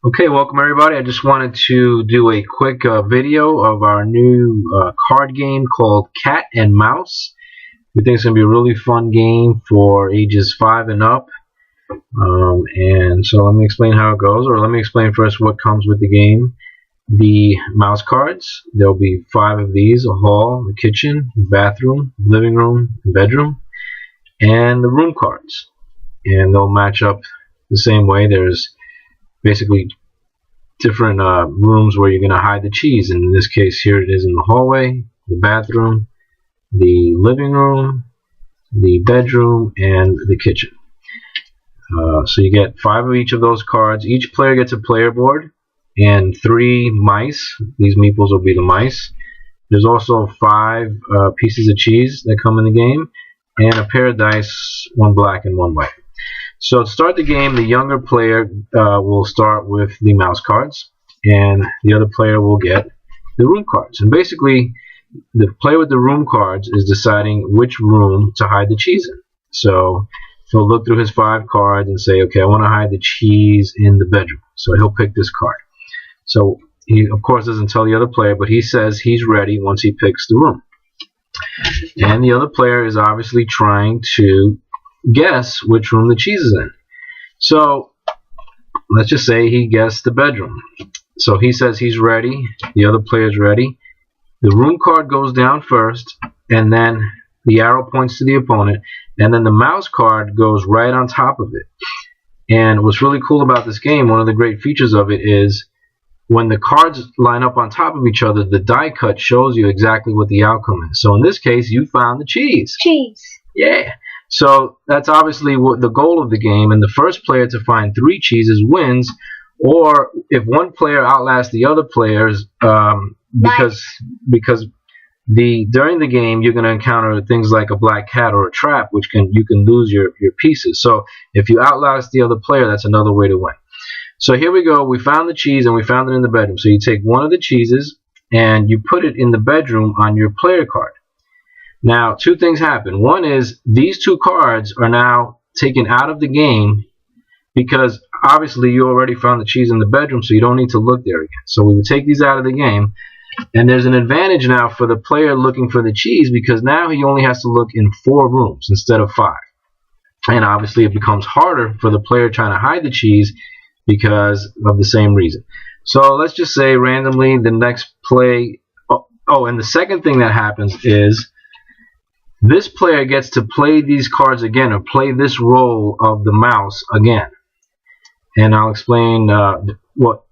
Okay, welcome everybody. I just wanted to do a quick video of our new card game called Cat and Mouse. We think it's going to be a really fun game for ages 5 and up. And so let me explain how it goes, or let me explain first what comes with the game. The mouse cards, there'll be 5 of these: a hall, the kitchen, the bathroom, living room, the bedroom, and the room cards. And they'll match up the same way. There's basically different rooms where you're going to hide the cheese. And in this case here it is in the hallway, the bathroom, the living room, the bedroom, and the kitchen. So you get 5 of each of those cards. Each player gets a player board and 3 mice. These meeples will be the mice. There's also 5 pieces of cheese that come in the game, and a pair of dice, 1 black and 1 white. So to start the game, the younger player will start with the mouse cards, and the other player will get the room cards. And basically, the player with the room cards is deciding which room to hide the cheese in. So he'll look through his 5 cards and say, okay, I want to hide the cheese in the bedroom. So he'll pick this card. So he, of course, doesn't tell the other player, but he says he's ready once he picks the room. And the other player is obviously trying to guess which room the cheese is in. So let's just say he guessed the bedroom. So he says he's ready, the other player is ready. The room card goes down first, and then the arrow points to the opponent, and then the mouse card goes right on top of it. And what's really cool about this game, one of the great features of it, is when the cards line up on top of each other, the die cut shows you exactly what the outcome is. So in this case, you found the cheese. Cheese. Yeah. So that's obviously what the goal of the game, and the first player to find 3 cheeses wins. Or if one player outlasts the other players, because during the game you're going to encounter things like a black cat or a trap, which you can lose your pieces. So if you outlast the other player, that's another way to win. So here we go. We found the cheese, and we found it in the bedroom. So you take one of the cheeses and you put it in the bedroom on your player card. Now, 2 things happen. One is these 2 cards are now taken out of the game because obviously you already found the cheese in the bedroom, so you don't need to look there again. So we would take these out of the game, and there's an advantage now for the player looking for the cheese because now he only has to look in 4 rooms instead of 5. And obviously it becomes harder for the player trying to hide the cheese because of the same reason. So let's just say randomly the next play. Oh, and the second thing that happens is this player gets to play these cards again, or play this role of the mouse again. And I'll explain what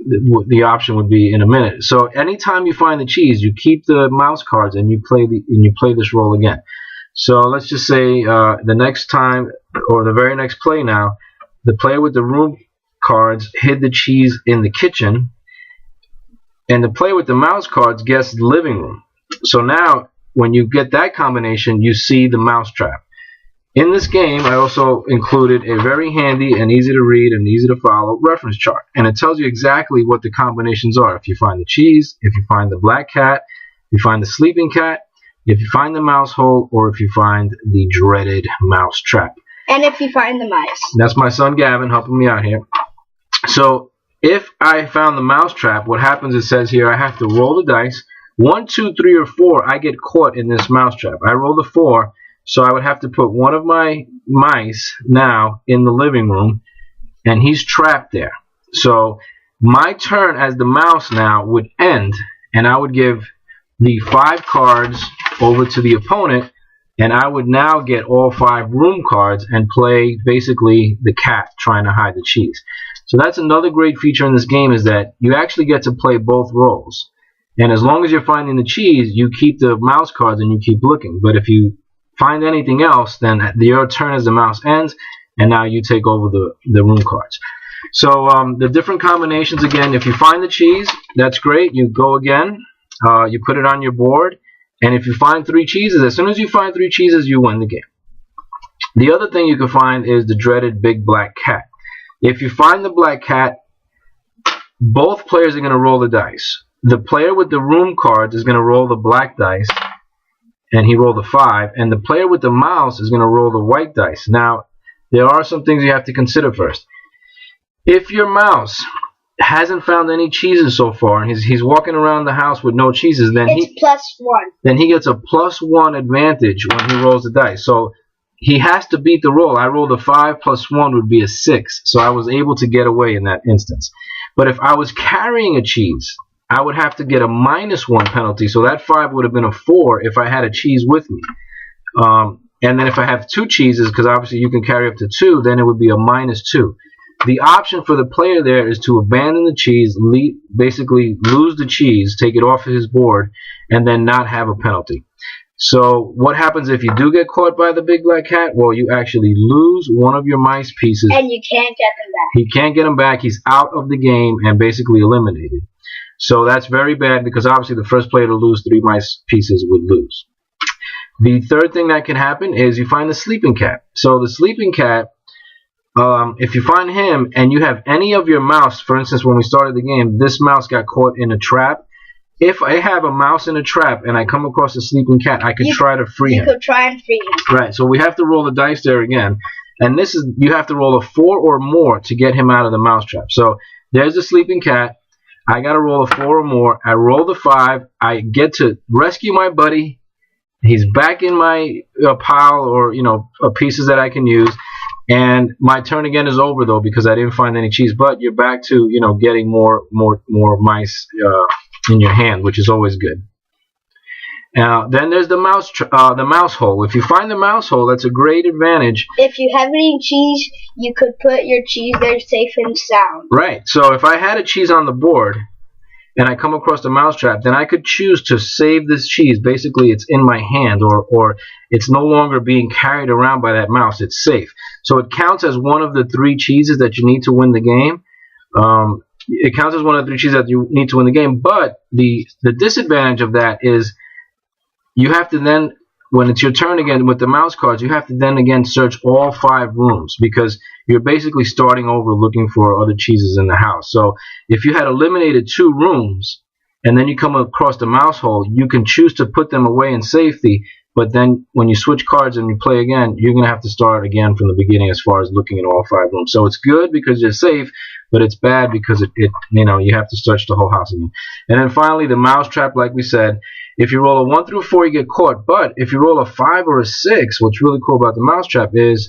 the option would be in a minute. So anytime you find the cheese, you keep the mouse cards and you play this role again. So let's just say the next time, or the very next play now, the player with the room cards hid the cheese in the kitchen, and the player with the mouse cards guessed the living room. So now when you get that combination, you see the mouse trap. In this game, I also included a very handy and easy to read and easy to follow reference chart, and it tells you exactly what the combinations are. If you find the cheese, if you find the black cat, if you find the sleeping cat, if you find the mouse hole, or if you find the dreaded mouse trap. And if you find the mice. That's my son Gavin helping me out here. So if I found the mouse trap, what happens, it says here, I have to roll the dice. 1, 2, 3, or 4, I get caught in this mouse trap. I roll the 4, so I would have to put one of my mice now in the living room, and he's trapped there. So my turn as the mouse now would end, and I would give the 5 cards over to the opponent, and I would now get all 5 room cards and play basically the cat trying to hide the cheese. So that's another great feature in this game, is that you actually get to play both roles. And as long as you're finding the cheese, you keep the mouse cards and you keep looking. But if you find anything else, then your turn as the mouse ends, and now you take over the room cards. So the different combinations, again, if you find the cheese, that's great. You go again, you put it on your board, and if you find 3 cheeses, as soon as you find 3 cheeses, you win the game. The other thing you can find is the dreaded big black cat. If you find the black cat, both players are going to roll the dice. The player with the room cards is going to roll the black dice, and he rolled a 5, and the player with the mouse is going to roll the white dice. Now, there are some things you have to consider first. If your mouse hasn't found any cheeses so far, and he's walking around the house with no cheeses, then it's +1. Then he gets a +1 advantage when he rolls the dice. So he has to beat the roll. I rolled a 5 + 1 would be a 6, so I was able to get away in that instance. But if I was carrying a cheese, I would have to get a -1 penalty. So that 5 would have been a 4 if I had a cheese with me. And then if I have 2 cheeses, because obviously you can carry up to 2, then it would be a -2. The option for the player there is to abandon the cheese, basically lose the cheese, take it off of his board, and then not have a penalty. So what happens if you do get caught by the big black cat? Well, you actually lose one of your mice pieces. And you can't get them back. He can't get them back. He's out of the game and basically eliminated. So that's very bad, because obviously the first player to lose 3 mice pieces would lose. The third thing that can happen is you find the sleeping cat. So the sleeping cat, if you find him and you have any of your mouse, for instance, when we started the game, this mouse got caught in a trap. If I have a mouse in a trap and I come across a sleeping cat, I could try to free him. You could try and free him. Right, so we have to roll the dice there again. And this is, you have to roll a 4 or more to get him out of the mouse trap. So there's the sleeping cat. I got to roll a 4 or more. I roll the 5. I get to rescue my buddy. He's back in my pile, or pieces that I can use. And my turn again is over, though, because I didn't find any cheese. But you're back to getting more mice in your hand, which is always good. Then there's the mouse hole. If you find the mouse hole, that's a great advantage. If you have any cheese, you could put your cheese there safe and sound. Right. So if I had a cheese on the board and I come across the mouse trap, then I could choose to save this cheese. Basically, it's in my hand, or it's no longer being carried around by that mouse. It's safe. So it counts as one of the 3 cheeses that you need to win the game. It counts as one of the 3 cheeses that you need to win the game. But the disadvantage of that is you have to then, when it's your turn again with the mouse cards, you have to then again search all 5 rooms, because you're basically starting over looking for other cheeses in the house. So if you had eliminated 2 rooms and then you come across the mouse hole, you can choose to put them away in safety, but then when you switch cards and you play again, you're going to have to start again from the beginning as far as looking at all 5 rooms. So it's good because you're safe, but it's bad because you have to search the whole house again. And then finally, the mouse trap, like we said, if you roll a 1 through 4, you get caught. But if you roll a 5 or a 6, what's really cool about the mouse trap is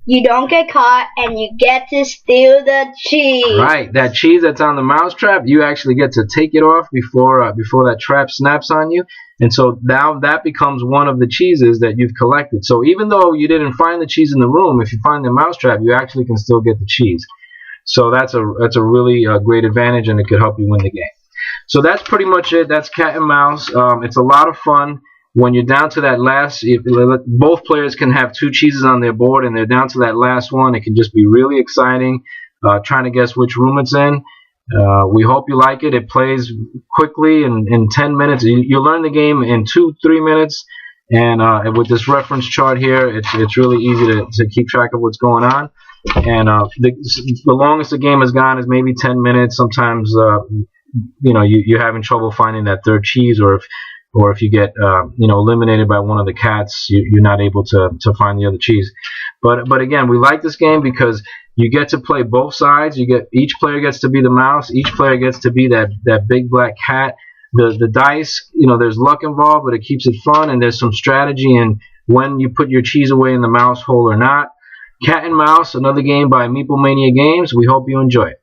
you don't get caught and you get to steal the cheese. Right, that cheese that's on the mouse trap, you actually get to take it off before that trap snaps on you. And so now that becomes one of the cheeses that you've collected. So even though you didn't find the cheese in the room, if you find the mouse trap, you actually can still get the cheese. So that's a really great advantage, and it could help you win the game. So that's pretty much it. That's cat and mouse. It's a lot of fun. When you're down to that last, both players can have 2 cheeses on their board, and they're down to that last one. It can just be really exciting, trying to guess which room it's in. We hope you like it. It plays quickly in 10 minutes. You learn the game in 2-3 minutes, and with this reference chart here, it's really easy to keep track of what's going on. And the longest the game has gone is maybe 10 minutes. Sometimes you're having trouble finding that 3rd cheese, or if you get eliminated by one of the cats, you're not able to find the other cheese. But again, we like this game because you get to play both sides. Each player gets to be the mouse. Each player gets to be that big black cat. The dice, there's luck involved, but it keeps it fun, and there's some strategy in when you put your cheese away in the mouse hole or not. Cat and Mouse, another game by Meeple Mania Games. We hope you enjoy it.